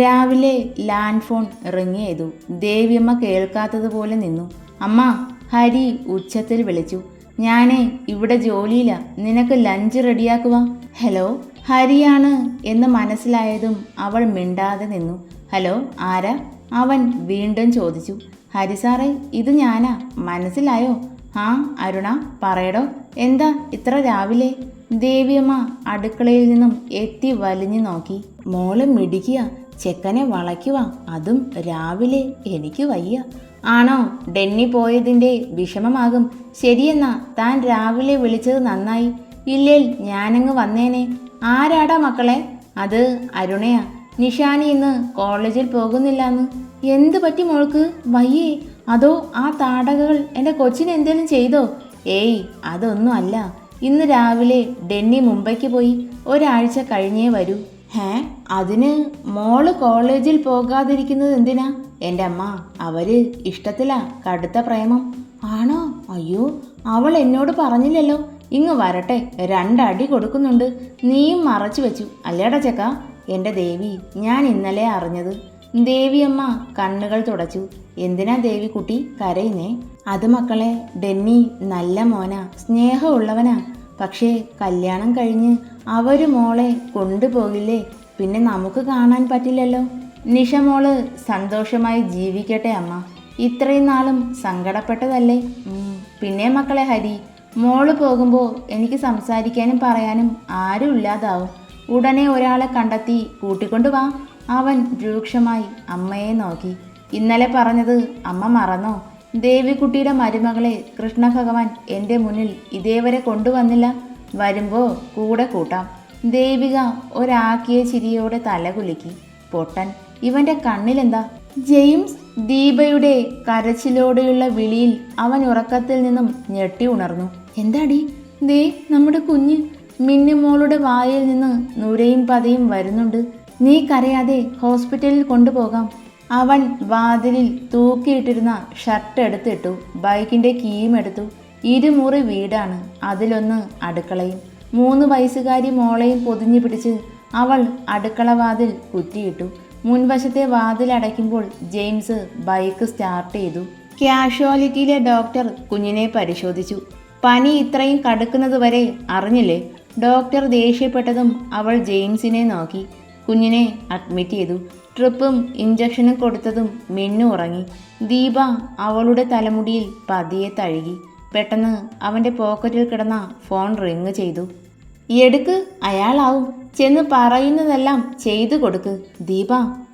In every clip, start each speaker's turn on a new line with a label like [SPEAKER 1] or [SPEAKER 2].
[SPEAKER 1] രാവിലെ land phone ring ചെയ്തു. ദേവിയമ്മ കേൾക്കാത്തതുപോലെ നിന്നു. അമ്മ, ഹരി ഉച്ചത്തിൽ വിളിച്ചു. ഞാനേ ഇവിടെ ജോലിയില്ല, നിനക്ക് ലഞ്ച് റെഡിയാക്കുവാ. ഹലോ, ഹരിയാണ് എന്ന് മനസ്സിലായതും അവൾ മിണ്ടാതെ നിന്നു. ഹലോ, ആരാ? അവൻ വീണ്ടും ചോദിച്ചു. ഹരി സാറേ, ഇത് ഞാനാ, മനസ്സിലായോ? ആ അരുണ, പറയടോ, എന്താ ഇത്ര രാവിലെ? ദേവിയമ്മ അടുക്കളയിൽ നിന്നും എത്തി വലിഞ്ഞു നോക്കി. മോള് മിടിക്കുക, ചെക്കനെ വളയ്ക്കുക, അതും രാവിലെ. എനിക്ക് വയ്യ. ആണോ? ഡെന്നി പോയതിൻ്റെ വിഷമമാകും. ശരിയെന്നാ, താൻ രാവിലെ വിളിച്ചത് നന്നായി. ഇല്ലേൽ ഞാനങ്ങ് വന്നേനെ. ആരാടാ മക്കളെ? അത് അരുണയാ. നിഷാനി ഇന്ന് കോളേജിൽ പോകുന്നില്ലാന്ന്. എന്ത് പറ്റി മോൾക്ക്? വയ്യേ? അതോ ആ താടകകൾ എൻ്റെ കൊച്ചിന് എന്തേലും ചെയ്തോ? ഏയ്, അതൊന്നും അല്ല. ഇന്ന് രാവിലെ ഡെന്നി മുംബൈക്ക് പോയി. ഒരാഴ്ച കഴിഞ്ഞേ വരൂ. അതിന് മോള് കോളേജിൽ പോകാതിരിക്കുന്നത് എന്തിനാ? എൻ്റെ അമ്മ, അവര് ഇഷ്ടത്തിലാ, കടുത്ത പ്രേമം. ആണോ? അയ്യോ, അവൾ എന്നോട് പറഞ്ഞില്ലല്ലോ. ഇങ്ങ് വരട്ടെ, 2 അടി കൊടുക്കുന്നുണ്ട്. നീയും മറച്ചു വെച്ചു അല്ലേടാ ചെക്ക? എൻ്റെ ദേവി, ഞാൻ ഇന്നലെ അറിഞ്ഞത്. ദേവിയമ്മ കണ്ണുകൾ തുടച്ചു. എന്തിനാ ദേവി കുട്ടി കരയുന്നേ? അത് മക്കളെ, ഡെന്നി നല്ല മോനാ, സ്നേഹമുള്ളവനാ. പക്ഷേ കല്യാണം കഴിഞ്ഞ് അവര് മോളെ കൊണ്ടുപോകില്ലേ? പിന്നെ നമുക്ക് കാണാൻ പറ്റില്ലല്ലോ. നിഷ മോള് സന്തോഷമായി ജീവിക്കട്ടെ അമ്മ. ഇത്രയും നാളും സങ്കടപ്പെട്ടതല്ലേ? പിന്നെ മക്കളെ ഹരി, മോള് പോകുമ്പോൾ എനിക്ക് സംസാരിക്കാനും പറയാനും ആരും ഇല്ലാതാവും. ഉടനെ ഒരാളെ കണ്ടെത്തി കൂട്ടിക്കൊണ്ടു വാ. അവൻ രൂക്ഷമായി അമ്മയെ നോക്കി. ഇന്നലെ പറഞ്ഞത് അമ്മ മറന്നോ? ദേവിക്കുട്ടിയുടെ മരുമകളെ കൃഷ്ണഭഗവാൻ എൻ്റെ മുന്നിൽ ഇതേവരെ കൊണ്ടുവന്നില്ല. വരുമ്പോൾ കൂടെ കൂട്ടാം. ദേവിക ഒരാക്കിയ ചിരിയോടെ തലകുലുക്കി. പൊട്ടൻ, ഇവൻ്റെ കണ്ണിലെന്താ? ജെയിംസ്! ദീപയുടെ കരച്ചിലോടെയുള്ള വിളിയിൽ അവൻ ഉറക്കത്തിൽ നിന്നും ഞെട്ടി ഉണർന്നു. എന്താടി? ദേ നമ്മുടെ കുഞ്ഞ്. മിന്നുമോളുടെ വായിൽ നിന്ന് നുരയും പതയും വരുന്നുണ്ട്. നീ കരയാതെ ഹോസ്പിറ്റലിൽ കൊണ്ടുപോകാം. അവൻ വാതിലിൽ തൂക്കിയിട്ടിരുന്ന ഷർട്ട് എടുത്തിട്ടു. ബൈക്കിൻ്റെ കീയും എടുത്തു. 2 മുറി വീടാണ്, അതിലൊന്ന് അടുക്കളയും. 3 വയസ്സുകാരി മോളെയും പൊതിഞ്ഞു പിടിച്ച് അവൾ അടുക്കള വാതിൽ കുറ്റിയിട്ടു. മുൻവശത്തെ വാതിൽ അടയ്ക്കുമ്പോൾ ജെയിംസ് ബൈക്ക് സ്റ്റാർട്ട് ചെയ്തു. കാഷ്വാലിറ്റിയിലെ ഡോക്ടർ കുഞ്ഞിനെ പരിശോധിച്ചു. പനി ഇത്രയും കടുക്കുന്നത് വരെ അറിഞ്ഞില്ലേ? ഡോക്ടർ ദേഷ്യപ്പെട്ടതും അവൾ ജെയിംസിനെ നോക്കി. കുഞ്ഞിനെ അഡ്മിറ്റ് ചെയ്തു. ട്രിപ്പും ഇഞ്ചക്ഷനും കൊടുത്തതും മിന്നു ഉറങ്ങി. ദീപ അവളുടെ തലമുടിയിൽ പതിയെ തഴുകി. പെട്ടെന്ന് അവൻ്റെ പോക്കറ്റിൽ കിടന്ന ഫോൺ റിങ് ചെയ്തു. എടുക്ക്, അയാളാവും. ചെന്ന് പറയുന്നതെല്ലാം ചെയ്തു കൊടുക്ക്. ദീപ,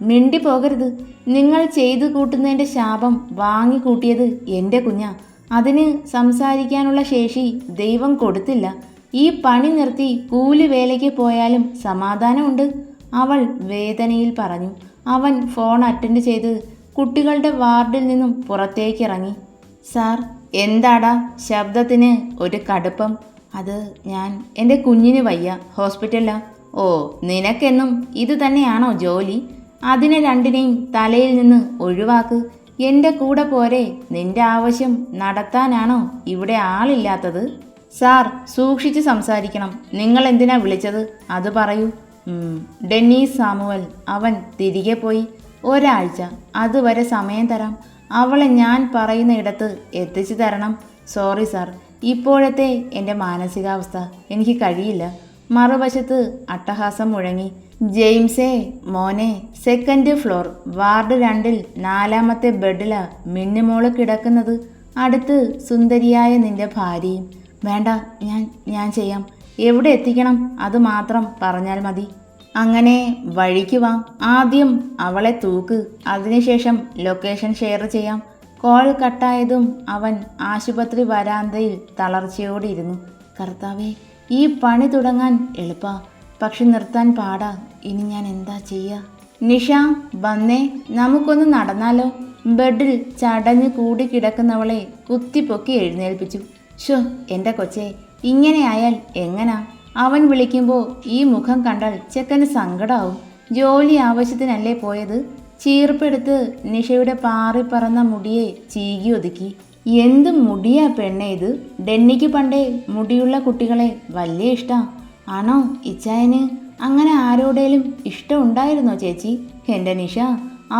[SPEAKER 1] മിണ്ടി പോകരുത്. നിങ്ങൾ ചെയ്തു കൂട്ടുന്നതിൻ്റെ ശാപം വാങ്ങിക്കൂട്ടിയത് എൻ്റെ കുഞ്ഞാ. അതിന് സംസാരിക്കാനുള്ള ശേഷി ദൈവം കൊടുത്തില്ല. ഈ പണി നിർത്തി കൂലി വേലയ്ക്ക് പോയാലും സമാധാനമുണ്ട്, അവൾ വേദനയിൽ പറഞ്ഞു. അവൻ ഫോൺ അറ്റൻഡ് ചെയ്ത് കുട്ടികളുടെ വാർഡിൽ നിന്നും പുറത്തേക്കിറങ്ങി. സാർ, എന്താടാ ശബ്ദത്തിന് ഒരു കടുപ്പം? അത് ഞാൻ, എൻ്റെ കുഞ്ഞിന് വയ്യ, ഹോസ്പിറ്റലിലാ. ഓ, നിനക്കെന്നും ഇത് തന്നെയാണോ ജോലി? അതിനെ രണ്ടിനെയും തലയിൽ നിന്ന് ഒഴിവാക്ക്. എൻ്റെ കൂടെ പോരെ. നിന്റെ ആവശ്യം നടത്താനാണോ ഇവിടെ ആളില്ലാത്തത്? സാർ, സൂക്ഷിച്ച് സംസാരിക്കണം. നിങ്ങൾ എന്തിനാ വിളിച്ചത്? അത് പറയൂ. ഡെന്നി സാമുവൽ. അവൻ തിരികെ പോയി. ഒരാഴ്ച, അതുവരെ സമയം തരാം. അവളെ ഞാൻ പറയുന്ന ഇടത്ത് എത്തിച്ചു തരണം. സോറി സാർ, ഇപ്പോഴത്തെ എൻ്റെ മാനസികാവസ്ഥ എനിക്ക് കഴിയില്ല. മറുവശത്ത് അട്ടഹാസം മുഴങ്ങി. ജെയിംസേ മോനെ, 2nd ഫ്ലോർ വാർഡ് 2-ൽ 4-മത്തെ ബെഡിലാ മിന്നുമോള് കിടക്കുന്നത്. അടുത്ത് സുന്ദരിയായ നിന്റെ ഭാര്യയും. വേണ്ട, ഞാൻ ചെയ്യാം. എവിടെ എത്തിക്കണം അത് മാത്രം പറഞ്ഞാൽ മതി. അങ്ങനെ വഴിക്ക് വാ. ആദ്യം അവളെ തൂക്ക്, അതിനുശേഷം ലൊക്കേഷൻ ഷെയർ ചെയ്യാം. കോൾ കട്ടായതും അവൻ ആശുപത്രി വരാന്തയിൽ തളർച്ചയോടെ ഇരുന്നു. കർത്താവേ, ഈ പണി തുടങ്ങാൻ എളുപ്പാ, പക്ഷെ നിർത്താൻ പാടാ. ഇനി ഞാൻ എന്താ ചെയ്യുക? നിഷ, വന്നേ, നമുക്കൊന്ന് നടന്നാലോ? ബെഡിൽ ചടഞ്ഞ് കൂടി കിടക്കുന്നവളെ കുത്തിപ്പൊക്കി എഴുന്നേൽപ്പിച്ചു. ഷോ, എൻ്റെ കൊച്ചേ, ഇങ്ങനെയായാൽ എങ്ങനാ? അവൻ വിളിക്കുമ്പോൾ ഈ മുഖം കണ്ടാൽ ചെക്കന് സങ്കടാവും. ജോലി ആവശ്യത്തിനല്ലേ പോയത്? ചീർപ്പെടുത്ത് നിഷയുടെ പാറിപ്പറന്ന മുടിയെ ചീകി ഒതുക്കി. എന്ത് മുടിയാ പെണ്ണേ ഇത്? ഡെന്നിക്ക് പണ്ടേ മുടിയുള്ള കുട്ടികളെ വലിയ ഇഷ്ടാ. ആണോ ഇച്ചായന്? അങ്ങനെ ആരോടേലും ഇഷ്ടമുണ്ടായിരുന്നോ ചേച്ചി? എൻ്റെ നിഷ,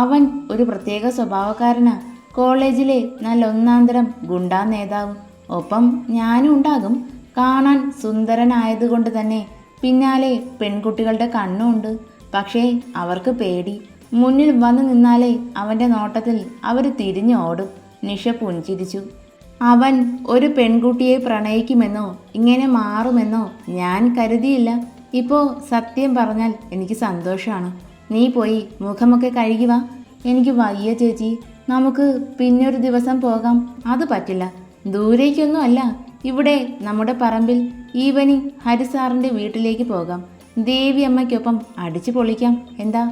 [SPEAKER 1] അവൻ ഒരു പ്രത്യേക സ്വഭാവക്കാരനാ. കോളേജിലെ നല്ല ഒന്നാന്തരം ഗുണ്ടാ നേതാവ്. ഒപ്പം ഞാനും ഉണ്ടാകും. കാണാൻ സുന്ദരനായതുകൊണ്ട് തന്നെ പിന്നാലെ പെൺകുട്ടികളുടെ കണ്ണുണ്ട്. പക്ഷേ അവർക്ക് പേടി. മുന്നിൽ വന്നു നിന്നാലേ അവൻ്റെ നോട്ടത്തിൽ അവർ തിരിഞ്ഞു ഓടും. നിഷ പുഞ്ചിരിച്ചു. അവൻ ഒരു പെൺകുട്ടിയെ പ്രണയിക്കുമെന്നോ ഇങ്ങനെ മാറുമെന്നോ ഞാൻ കരുതിയില്ല. ഇപ്പോൾ സത്യം പറഞ്ഞാൽ എനിക്ക് സന്തോഷമാണ്. നീ പോയി മുഖമൊക്കെ കഴുകി വാ. എനിക്ക് വയ്യ ചേച്ചി, നമുക്ക് പിന്നൊരു ദിവസം പോകാം. അത് പറ്റില്ല. ദൂരേക്കൊന്നും അല്ല, ഇവിടെ നമ്മുടെ പറമ്പിൽ ഈവനിങ് ഹരിസാറിൻ്റെ വീട്ടിലേക്ക് പോകാം. ദേവി അമ്മയ്ക്കൊപ്പം അടിച്ചു പൊളിക്കാം. എന്താ?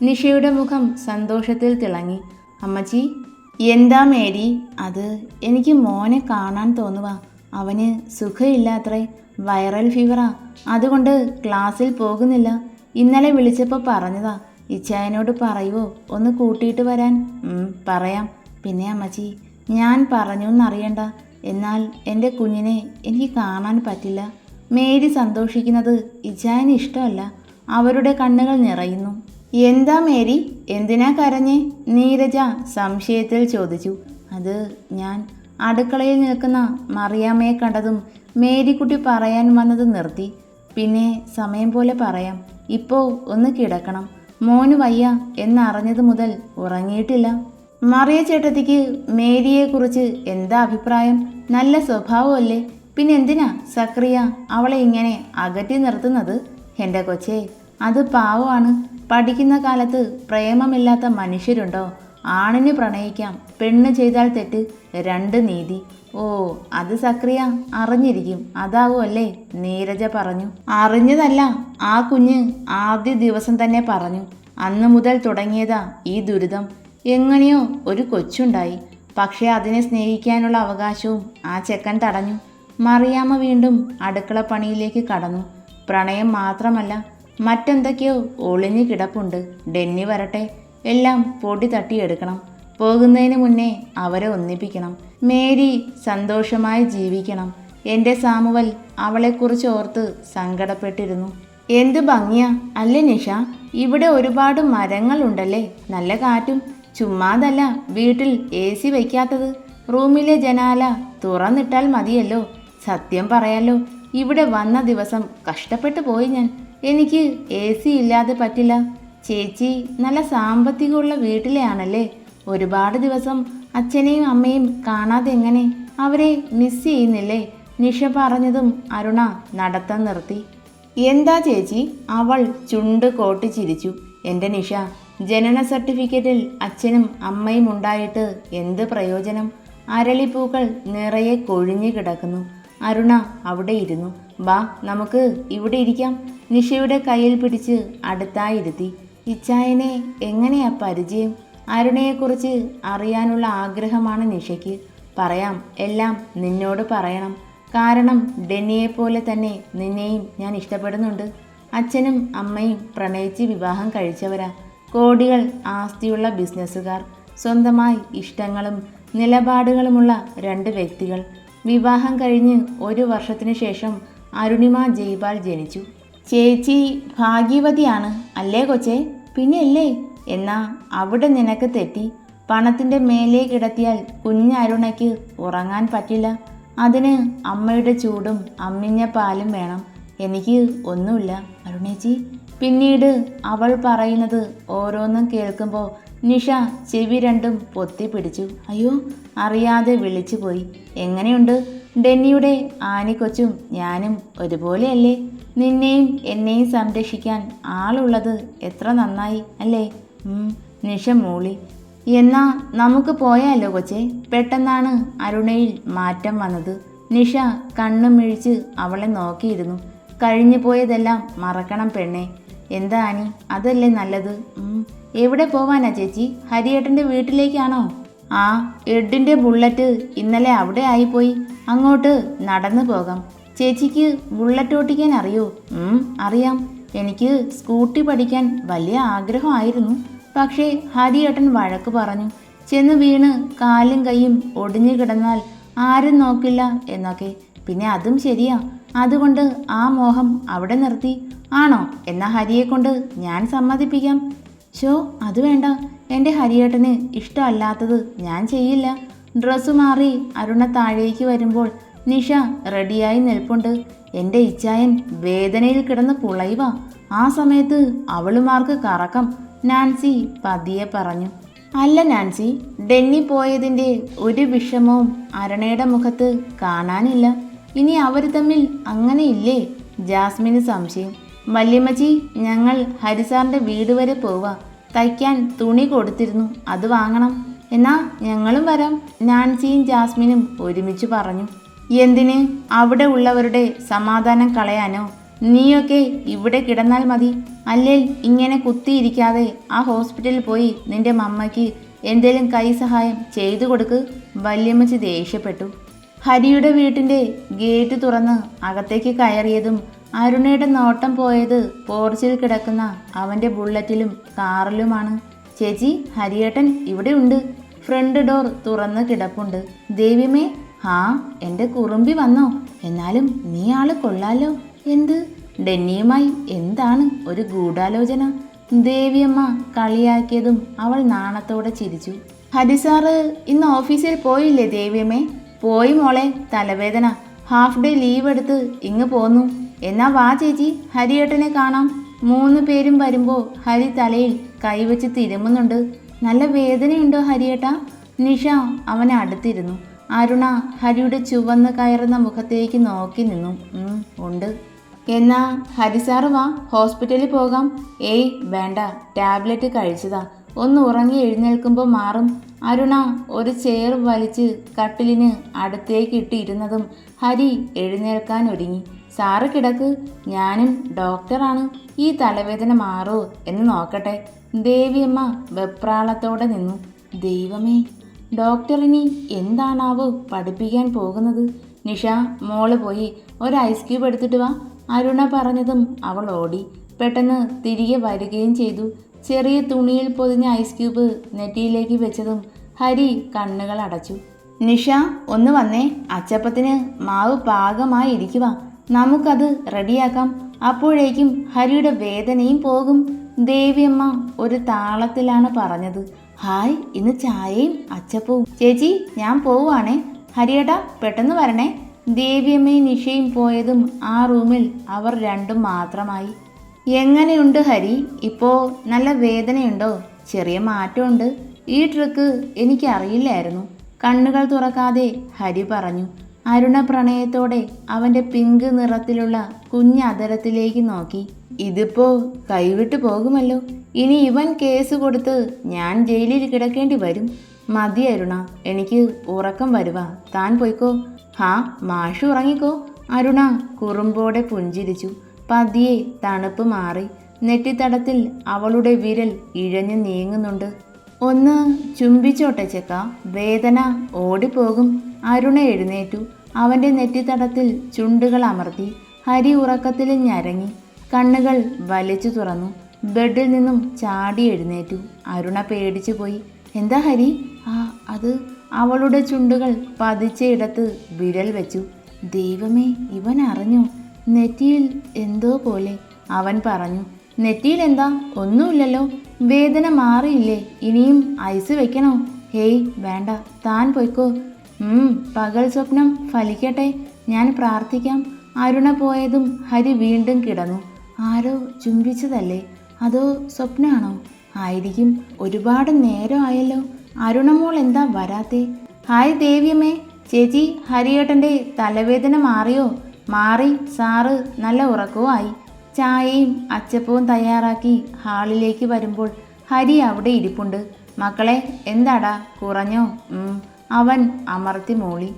[SPEAKER 1] നിഷയുടെ മുഖം സന്തോഷത്തിൽ തിളങ്ങി. അമ്മച്ചി. എന്താ മേരി? അത് എനിക്ക് മോനെ കാണാൻ തോന്നുവാ. അവന് സുഖമില്ലാത്രേ, വൈറൽ ഫീവറാ. അതുകൊണ്ട് ക്ലാസ്സിൽ പോകുന്നില്ല. ഇന്നലെ വിളിച്ചപ്പോൾ പറഞ്ഞതാ. ഇച്ചായനോട് പറയുവോ ഒന്ന് കൂട്ടിയിട്ട് വരാൻ? പറയാം. പിന്നെ അമ്മച്ചി, ഞാൻ പറഞ്ഞു എന്നറിയണ്ട, എന്നാൽ എൻ്റെ കുഞ്ഞിനെ എനിക്ക് കാണാൻ പറ്റില്ല. മേരി സന്തോഷിക്കുന്നത് ഇച്ചായന് ഇഷ്ടമല്ല. അവരുടെ കണ്ണുകൾ നിറയുന്നു. എന്താ മേരി, എന്തിനാ കരഞ്ഞേ? നീരജ സംശയത്തിൽ ചോദിച്ചു. അത് ഞാൻ അടുക്കളയിൽ നിൽക്കുന്ന മറിയാമ്മയെ കണ്ടതും മേരിക്കുട്ടി പറയാൻ വന്നത് നിർത്തി. പിന്നെ സമയം പോലെ പറയാം. ഇപ്പോൾ ഒന്ന് കിടക്കണം. മോന് വയ്യ എന്നറിഞ്ഞത് മുതൽ ഉറങ്ങിയിട്ടില്ല. മറിയ ചേട്ടത്തിക്ക് മേരിയെക്കുറിച്ച് എന്താ അഭിപ്രായം? നല്ല സ്വഭാവമല്ലേ? പിന്നെ എന്തിനാ സക്രിയ അവളെ ഇങ്ങനെ അകറ്റി നിർത്തുന്നത്? എൻ്റെ കൊച്ചേ, അത് പാവമാണ്. പഠിക്കുന്ന കാലത്ത് പ്രേമമില്ലാത്ത മനുഷ്യരുണ്ടോ? ആണിന് പ്രണയിക്കാം, പെണ്ണ് ചെയ്താൽ തെറ്റ്, രണ്ട് നീതി. ഓ, അത് സക്രിയ അറിഞ്ഞിരിക്കും. അതാവുമല്ലേ? നീരജ പറഞ്ഞു. അറിഞ്ഞതല്ല, ആ കുഞ്ഞ് ആദ്യ ദിവസം തന്നെ പറഞ്ഞു. അന്നു മുതൽ തുടങ്ങിയതാ ഈ ദുരിതം. എങ്ങനെയോ ഒരു കൊച്ചുണ്ടായി. പക്ഷേ അതിനെ സ്നേഹിക്കാനുള്ള അവകാശവും ആ ചെക്കൻ തടഞ്ഞു. മറിയാമ്മ വീണ്ടും അടുക്കള പണിയിലേക്ക് കടന്നു. പ്രണയം മാത്രമല്ല, മറ്റെന്തൊക്കെയോ ഒളിഞ്ഞു കിടപ്പുണ്ട്. ഡെന്നി വരട്ടെ, എല്ലാം പൊടി തട്ടിയെടുക്കണം. പോകുന്നതിന് മുന്നേ അവരെ ഒന്നിപ്പിക്കണം. മേരി സന്തോഷമായി ജീവിക്കണം. എൻ്റെ സാമുവൽ അവളെക്കുറിച്ച് ഓർത്ത് സങ്കടപ്പെട്ടിരുന്നു. എന്ത് ഭംഗിയാ അല്ലേ നിഷ? ഇവിടെ ഒരുപാട് മരങ്ങളുണ്ടല്ലേ, നല്ല കാറ്റും. ചുമ്മാതല്ല വീട്ടിൽ AC വയ്ക്കാത്തത്. റൂമിലെ ജനാല തുറന്നിട്ടാൽ മതിയല്ലോ. സത്യം പറയാലോ, ഇവിടെ വന്ന ദിവസം കഷ്ടപ്പെട്ടു പോയി ഞാൻ. എനിക്ക് AC ഇല്ലാതെ പറ്റില്ല. ചേച്ചി നല്ല സാമ്പത്തികമുള്ള വീട്ടിലെയാണല്ലേ. ഒരുപാട് ദിവസം അച്ഛനെയും അമ്മയും കാണാതെ എങ്ങനെ? അവരെ മിസ് ചെയ്യുന്നില്ലേ? നിഷ പറഞ്ഞതും അരുണ നടത്തം നിർത്തി. എന്താ ചേച്ചി? അവൾ ചുണ്ട് കോട്ടി ചിരിച്ചു. എൻ്റെ നിഷ, ജനന സർട്ടിഫിക്കറ്റിൽ അച്ഛനും അമ്മയും ഉണ്ടായിട്ട് എന്ത് പ്രയോജനം? അരളിപ്പൂക്കൾ നിറയെ കൊഴിഞ്ഞു കിടക്കുന്നു. അരുണ അവിടെ ഇരുന്നു. ബാ, നമുക്ക് ഇവിടെ ഇരിക്കാം. നിഷയുടെ കയ്യിൽ പിടിച്ച് അടുത്തായിരുത്തി. ഇച്ചായനെ എങ്ങനെയാ പരിചയം? അരുണയെക്കുറിച്ച് അറിയാനുള്ള ആഗ്രഹമാണ് നിഷയ്ക്ക്. പറയാം, എല്ലാം നിന്നോട് പറയണം. കാരണം ഡെന്നിയെപ്പോലെ തന്നെ നിന്നെയും ഞാൻ ഇഷ്ടപ്പെടുന്നുണ്ട്. അച്ഛനും അമ്മയും പ്രണയിച്ച് വിവാഹം കഴിച്ചവരാ. കോടികൾ ആസ്തിയുള്ള ബിസിനസ്സുകാർ. സ്വന്തമായി ഇഷ്ടങ്ങളും നിലപാടുകളുമുള്ള രണ്ട് വ്യക്തികൾ. വിവാഹം കഴിഞ്ഞ് 1 വർഷത്തിനു ശേഷം അരുണിമ ജയ്പാൽ ജനിച്ചു. ചേച്ചി ഭാഗ്യവതിയാണ് അല്ലേ കൊച്ചേ? പിന്നെയല്ലേ? എന്നാ അവിടെ നിനക്ക് തെറ്റി. പണത്തിൻ്റെ മേലെ കിടത്തിയാൽ കുഞ്ഞരുണയ്ക്ക് ഉറങ്ങാൻ പറ്റില്ല. അതിന് അമ്മയുടെ ചൂടും അമ്മിഞ്ഞ പാലും വേണം. എനിക്ക് ഒന്നുമില്ല അരുണേച്ചി. പിന്നീട് അവൾ പറയുന്നത് ഓരോന്നും കേൾക്കുമ്പോൾ നിഷ ചെവി രണ്ടും പൊത്തിപ്പിടിച്ചു. അയ്യോ, അറിയാതെ വിളിച്ചു പോയി. എങ്ങനെയുണ്ട്? ഡെന്നിയുടെ ആനിക്കൊച്ചും ഞാനും ഒരുപോലെയല്ലേ? നിന്നെയും എന്നെയും സംരക്ഷിക്കാൻ ആളുള്ളത് എത്ര നന്നായി അല്ലേ? നിഷ മൂളി. എന്നാ നമുക്ക് പോയാലോ കൊച്ചേ? പെട്ടെന്നാണ് അരുണയിൽ മാറ്റം വന്നത്. നിഷ കണ്ണും മിഴിച്ച് അവളെ നോക്കിയിരുന്നു. കഴിഞ്ഞു പോയതെല്ലാം മറക്കണം പെണ്ണെ. എന്താ ആനി, അതല്ലേ നല്ലത്? എവിടെ പോവാനാ ചേച്ചി? ഹരിയേട്ടൻ്റെ വീട്ടിലേക്കാണോ? ആ, എഡിൻ്റെ ബുള്ളറ്റ് ഇന്നലെ അവിടെ ആയിപ്പോയി. അങ്ങോട്ട് നടന്നു പോകാം. ചേച്ചിക്ക് ബുള്ളറ്റ് ഓട്ടിക്കാൻ അറിയോ? അറിയാം. എനിക്ക് സ്കൂട്ടി പഠിക്കാൻ വലിയ ആഗ്രഹമായിരുന്നു. പക്ഷേ ഹരിയേട്ടൻ വഴക്ക് പറഞ്ഞു. ചെന്ന് വീണ് കാലും കൈയും ഒടിഞ്ഞു കിടന്നാൽ ആരും നോക്കില്ല എന്നൊക്കെ. പിന്നെ അതും ശരിയാ, അതുകൊണ്ട് ആ മോഹം അവിടെ നിർത്തി. ആണോ? എന്നാ ഹരിയെ കൊണ്ട് ഞാൻ സമ്മതിപ്പിക്കാം. ഷോ, അത് വേണ്ട. എൻ്റെ ഹരിയേട്ടന് ഇഷ്ടമല്ലാത്തത് ഞാൻ ചെയ്യില്ല. ഡ്രസ്സ് മാറി അരുണ താഴേക്ക് വരുമ്പോൾ നിഷ റെഡിയായി നിൽപ്പുണ്ട്. എൻ്റെ ഇച്ചായൻ വേദനയിൽ കിടന്ന് പുളയുക. ആ സമയത്ത് അവളുമാർക്ക് കറക്കം, നാൻസി പതിയെ പറഞ്ഞു. അല്ല നാൻസി, ഡെന്നി പോയതിൻ്റെ ഒരു വിഷമവും അരുണയുടെ മുഖത്ത് കാണാനില്ല. ഇനി അവർ തമ്മിൽ അങ്ങനെയില്ലേ? ജാസ്മിന് സംശയം. വല്യമ്മച്ചി, ഞങ്ങൾ ഹരിസാറിൻ്റെ വീട് വരെ പോവാ. തയ്ക്കാൻ തുണി കൊടുത്തിരുന്നു, അത് വാങ്ങണം. എന്നാ ഞങ്ങളും വരാം, നാൻസിയും ജാസ്മിനും ഒരുമിച്ച് പറഞ്ഞു. എന്തിന്? അവിടെ ഉള്ളവരുടെ സമാധാനം കളയാനോ? നീയൊക്കെ ഇവിടെ കിടന്നാൽ മതി. അല്ലേൽ ഇങ്ങനെ കുത്തിയിരിക്കാതെ ആ ഹോസ്പിറ്റലിൽ പോയി നിന്റെ മമ്മയ്ക്ക് എന്തേലും കൈ സഹായം ചെയ്തു കൊടുക്ക്. വല്യമ്മച്ചി ദേഷ്യപ്പെട്ടു. ഹരിയുടെ വീട്ടിൻ്റെ ഗേറ്റ് തുറന്ന് അകത്തേക്ക് കയറിയതും അരുണയുടെ നോട്ടം പോയത് പോർച്ചിൽ കിടക്കുന്ന അവൻ്റെ ബുള്ളറ്റിലും കാറിലുമാണ്. ചേച്ചി, ഹരിയേട്ടൻ ഇവിടെ ഉണ്ട്. ഫ്രണ്ട് ഡോർ തുറന്ന് കിടപ്പുണ്ട്. ദേവിയമ്മേ. ഹാ, എൻ്റെ കുറുമ്പി വന്നോ? എന്നാലും നീ ആള് കൊള്ളാലോ. എന്ത്? ഡെന്നിയുമായി എന്താണ് ഒരു ഗൂഢാലോചന? ദേവിയമ്മ കളിയാക്കിയതും അവൾ നാണത്തോടെ ചിരിച്ചു. ഹരിസാറ് ഇന്ന് ഓഫീസിൽ പോയില്ലേ ദേവിയമ്മേ? പോയി മോളെ, തലവേദന. ഹാഫ് ഡേ ലീവ് എടുത്ത് ഇങ്ങ് പോന്നു. എന്നാ വാ ചേച്ചി, ഹരിയേട്ടനെ കാണാം. 3 പേരും വരുമ്പോൾ ഹരി തലയിൽ കൈവച്ച് തിരുമുന്നുണ്ട്. നല്ല വേദനയുണ്ടോ ഹരിയേട്ടാ? നിഷ അവനെ അടുത്തിരുന്നു. അരുണ ഹരിയുടെ ചുവന്ന് കയറുന്ന മുഖത്തേക്ക് നോക്കി നിന്നു. ഉണ്ട്. എന്നാ ഹരിസാറ് വാ, ഹോസ്പിറ്റലിൽ പോകാം. ഏയ് വേണ്ട, ടാബ്ലറ്റ് കഴിച്ചതാ. ഒന്ന് ഉറങ്ങി എഴുന്നേൽക്കുമ്പോൾ മാറും. അരുണ ഒരു ചെയർ വലിച്ച് കട്ടിലിന് അടുത്തേക്ക് ഇട്ടിരുന്നതും ഹരി എഴുന്നേൽക്കാൻ ഒരുങ്ങി. സാറ് കിടക്ക്, ഞാനും ഡോക്ടറാണ്. ഈ തലവേദന മാറോ എന്ന് നോക്കട്ടെ. ദേവിയമ്മ വെപ്രാളത്തോടെ നിന്നു. ദൈവമേ, ഡോക്ടറിനി എന്താണാവോ പഠിപ്പിക്കാൻ പോകുന്നത്? നിഷ, മോള് പോയി ഒരു ഐസ് ക്യൂബ് എടുത്തിട്ട് വാ. അരുണ പറഞ്ഞതും അവൾ ഓടി. പെട്ടെന്ന് തിരികെ വരികയും ചെയ്തു. ചെറിയ തുണിയിൽ പൊതിഞ്ഞ ഐസ് ക്യൂബ് നെറ്റിയിലേക്ക് വെച്ചതും ഹരി കണ്ണുകൾ അടച്ചു. നിഷ, ഒന്ന് വന്നേ. അച്ചപ്പത്തിന് മാവ് പാകമായി ഇരിക്കുക. നമുക്കത് റെഡിയാക്കാം. അപ്പോഴേക്കും ഹരിയുടെ വേദനയും പോകും. ദേവിയമ്മ ഒരു താളത്തിലാണ് പറഞ്ഞത്. ഹായ്, ഇന്ന് ചായയും അച്ചപ്പവും. ചേച്ചി, ഞാൻ പോവുകയാണേ. ഹരിയേട്ടാ, പെട്ടെന്ന് വരണേ. ദേവിയമ്മയും നിഷയും പോയതും ആ റൂമിൽ അവർ രണ്ടും മാത്രമായി. എങ്ങനെയുണ്ട് ഹരി? ഇപ്പോൾ നല്ല വേദനയുണ്ടോ? ചെറിയ മാറ്റമുണ്ട്. ഈ ട്രിക്ക് എനിക്കറിയില്ലായിരുന്നു. കണ്ണുകൾ തുറക്കാതെ ഹരി പറഞ്ഞു. അരുണ പ്രണയത്തോടെ അവൻ്റെ പിങ്ക് നിറത്തിലുള്ള കുഞ്ഞതരത്തിലേക്ക് നോക്കി. ഇതിപ്പോ കൈവിട്ടു പോകുമല്ലോ. ഇനി ഇവൻ കേസ് കൊടുത്ത് ഞാൻ ജയിലിൽ കിടക്കേണ്ടി വരും. മതി അരുണ, എനിക്ക് ഉറക്കം വരുവാ. താൻ പോയിക്കോ. ഹാ, മാഷ് ഉറങ്ങിക്കോ. അരുണ കുറുമ്പോടെ പുഞ്ചിരിച്ചു. പതിയെ തണുപ്പ് മാറി. നെറ്റിത്തടത്തിൽ അവളുടെ വിരൽ ഇഴഞ്ഞു നീങ്ങുന്നുണ്ട്. ഒന്ന് ചുംബിച്ചോട്ടെ ചെക്ക, വേദന ഓടിപ്പോകും. അരുണ എഴുന്നേറ്റു. അവൻ്റെ നെറ്റിത്തടത്തിൽ ചുണ്ടുകൾ അമർത്തി. ഹരി ഉറക്കത്തിൽ ഞരങ്ങി. കണ്ണുകൾ വലിച്ചു തുറന്നു. ബെഡിൽ നിന്നും ചാടി എഴുന്നേറ്റു. അരുണ പേടിച്ചു പോയി. എന്താ ഹരി? അത് അവളുടെ ചുണ്ടുകൾ പതിച്ചയിടത്ത് വിരൽ വെച്ചു. ദൈവമേ, ഇവൻ അറിഞ്ഞു. നെറ്റിയിൽ എന്തോ പോലെ അവൻ പറഞ്ഞു. നെറ്റിയിൽ എന്താ? ഒന്നുമില്ലല്ലോ. വേദന മാറിയില്ലേ? ഇനിയും ഐസ് വെക്കണോ? ഹേയ് വേണ്ട, താൻ പോയിക്കോ. പകൽ സ്വപ്നം ഫലിക്കട്ടെ, ഞാൻ പ്രാർത്ഥിക്കാം. അരുണ പോയതും ഹരി വീണ്ടും കിടന്നു. ആരോ ചുംബിച്ചതല്ലേ? അതോ സ്വപ്നമാണോ? ആയിരിക്കും. ഒരുപാട് നേരമായല്ലോ. അരുണമോൾ എന്താ വരാത്തേ? ഹായ് ദേവിയമ്മേ. ചേച്ചി, ഹരിയേട്ടൻ്റെ തലവേദന മാറിയോ? മാറി സാറ്, നല്ല ഉറക്കവുമായി. ചായയും അച്ചപ്പവും തയ്യാറാക്കി ഹാളിലേക്ക് വരുമ്പോൾ ഹരി അവിടെ ഇരിപ്പുണ്ട്. മക്കളെ, എന്താടാ, കുറഞ്ഞോ? അവൻ അമർത്തി മൂളി.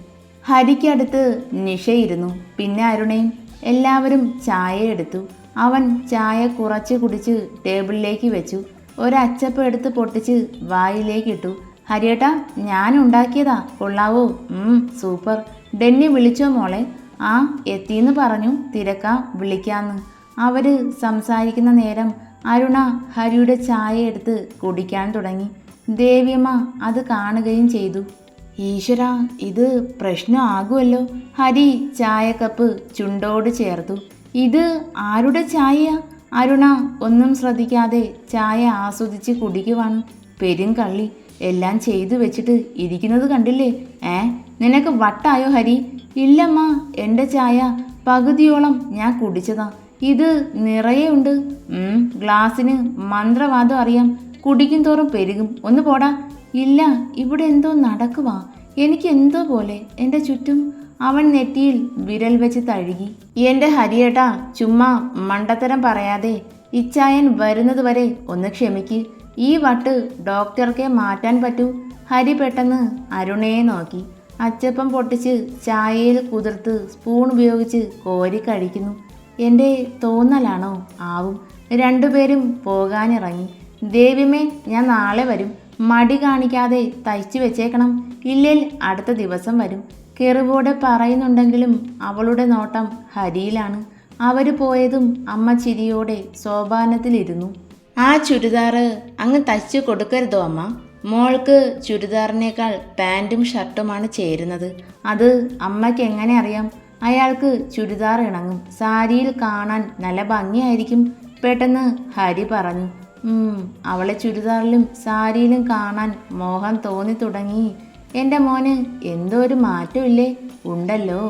[SPEAKER 1] ഹരിക്കടുത്ത് നിഷയിരുന്നു, പിന്നെ അരുണയും. എല്ലാവരും ചായ എടുത്തു. അവൻ ചായ കുറച്ച് കുടിച്ച് ടേബിളിലേക്ക് വെച്ചു. ഒരച്ചപ്പം എടുത്ത് പൊട്ടിച്ച് വായിലേക്കിട്ടു. ഹരിയേട്ടാ, ഞാൻ ഉണ്ടാക്കിയതാ, കൊള്ളാവോ? സൂപ്പർ. ഡെന്നി വിളിച്ചോ മോളെ? ആ, എത്തിയെന്ന് പറഞ്ഞു. തിരക്കാ, വിളിക്കാന്ന്. അവർ സംസാരിക്കുന്ന നേരം അരുണ ഹരിയുടെ ചായ എടുത്ത് കുടിക്കാൻ തുടങ്ങി. ദേവിയമ്മ അത് കാണുകയും ചെയ്തു. ഈശ്വരാ, ഇത് പ്രശ്നമാകുമല്ലോ. ഹരി ചായക്കപ്പ് ചുണ്ടോട് ചേർത്തു. ഇത് ആരുടെ ചായയാ? അരുണ ഒന്നും ശ്രദ്ധിക്കാതെ ചായ ആസ്വദിച്ച് കുടിക്കുവാണ്. പെരുങ്കള്ളി, എല്ലാം ചെയ്തു വെച്ചിട്ട് ഇരിക്കുന്നത് കണ്ടില്ലേ? നിനക്ക് വട്ടായോ ഹരി? ഇല്ലമ്മ, എൻ്റെ ചായ പകുതിയോളം ഞാൻ കുടിച്ചതാ. ഇത് നിറയെ ഉണ്ട്. ഗ്ലാസ്സിന് മന്ത്രവാദം അറിയാം. കുടിക്കും തോറും പെരുകും. ഒന്ന് പോടാ. ഇല്ല, ഇവിടെ എന്തോ നടക്കുവാ. എനിക്ക് എന്തോ പോലെ എൻ്റെ ചുറ്റും. അവൻ നെറ്റിയിൽ വിരൽ വെച്ച് തഴുകി. എൻ്റെ ഹരിയേട്ടാ, ചുമ്മാ മണ്ടത്തരം പറയാതെ ഇച്ചായൻ വരുന്നത് വരെ ഒന്ന് ക്ഷമിക്ക്. ഈ വട്ട് ഡോക്ടർക്കേ മാറ്റാൻ പറ്റൂ. ഹരി പെട്ടെന്ന് അരുണയെ നോക്കി. അച്ചപ്പം പൊട്ടിച്ച് ചായയിൽ കുതിർത്ത് സ്പൂൺ ഉപയോഗിച്ച് കോരി കഴിക്കുന്നു. എൻ്റെ തോന്നലാണോ? ആവും. രണ്ടുപേരും പോകാനിറങ്ങി. ദേവിമേ, ഞാൻ നാളെ വരും. മടി കാണിക്കാതെ തയ്ച്ചു വെച്ചേക്കണം. ഇല്ലേൽ അടുത്ത ദിവസം വരും. കെറുവോടെ പറയുന്നുണ്ടെങ്കിലും അവളുടെ നോട്ടം ഹരിയിലാണ്. അവർ പോയതും അമ്മ ചിരിയോടെ സോപാനത്തിലിരുന്നു. ആ ചുരിദാറ് അങ്ങ് തയ്ച്ചു കൊടുക്കരുതോ അമ്മ? മോൾക്ക് ചുരിദാറിനേക്കാൾ പാൻറ്റും ഷർട്ടുമാണ് ചേരുന്നത്. അത് അമ്മയ്ക്ക് എങ്ങനെ അറിയാം? അയാൾക്ക് ചുരിദാർ ഇണങ്ങും. സാരിയിൽ കാണാൻ നല്ല ഭംഗിയായിരിക്കും. പെട്ടെന്ന് ഹരി പറഞ്ഞു. അവളെ ചുരിദാറിലും സാരിയിലും കാണാൻ മോഹം തോന്നി തുടങ്ങി. എൻ്റെ മോന് എന്തോ ഒരു മാറ്റമില്ലേ? ഉണ്ടല്ലോ.